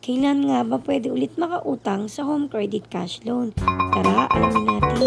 Kailan nga ba pwede ulit makautang sa home credit cash loan? Tara, alamin natin.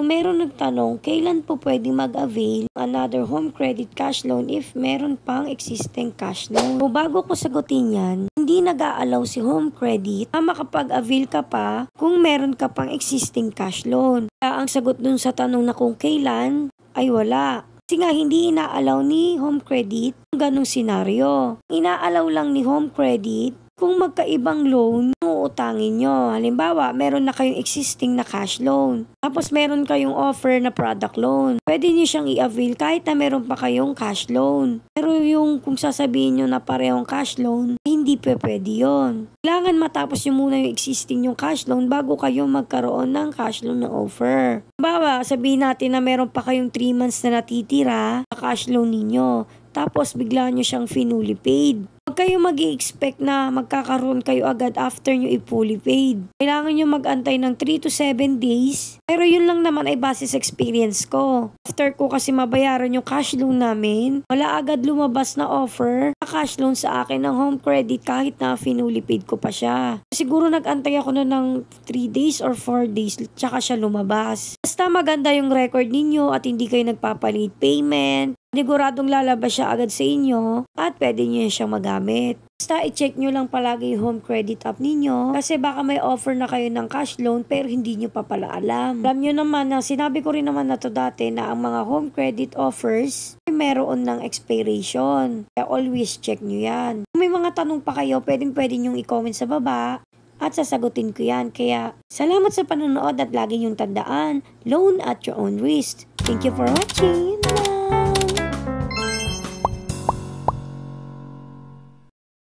Meron nagtanong, kailan po pwede mag-avail another home credit cash loan if meron pang existing cash loan? So, bago ko sagutin yan, hindi nag-aalaw si home credit na makapag-avail ka pa kung meron ka pang existing cash loan. Kaya ang sagot dun sa tanong na kung kailan ay wala. Kasi nga hindi inaalaw ni home credit ang ganong senaryo. Inaalaw lang ni home credit kung magkaibang loan uutangin nyo. Halimbawa, meron na kayong existing na cash loan. Tapos meron kayong offer na product loan. Pwede nyo siyang i-avail kahit na meron pa kayong cash loan. Pero yung kung sasabihin nyo na parehong cash loan, hindi pwede yun. Kailangan matapos nyo muna yung existing yung cash loan bago kayo magkaroon ng cash loan na offer. Halimbawa, sabihin natin na meron pa kayong 3 months na natitira sa cash loan ninyo. Tapos bigla nyo siyang fully paid. Huwag kayo mag-i-expect na magkakaroon kayo agad after nyo i-fully paid. Kailangan nyo mag-antay ng 3 to 7 days. Pero yun lang naman ay base sa experience ko. After ko kasi mabayaran yung cash loan namin, wala agad lumabas na offer na cash loan sa akin ng home credit kahit na fully paid ko pa siya. Siguro nag-antay ako na ng 3 days or 4 days tsaka siya lumabas. Basta maganda yung record ninyo at hindi kayo nagpapalit payment. Siguradong lalabas siya agad sa inyo at pwede nyo siyang magamit. Basta i-check nyo lang palagi yung home credit app ninyo kasi baka may offer na kayo ng cash loan pero hindi nyo pa pala alam. Alam nyo naman na sinabi ko rin naman na to dati na ang mga home credit offers ay meron ng expiration. Kaya always check nyo yan. Kung may mga tanong pa kayo, pwede nyong i-comment sa baba at sasagutin ko yan. Kaya salamat sa panonood at lagi nyong tandaan, loan at your own risk. Thank you for watching.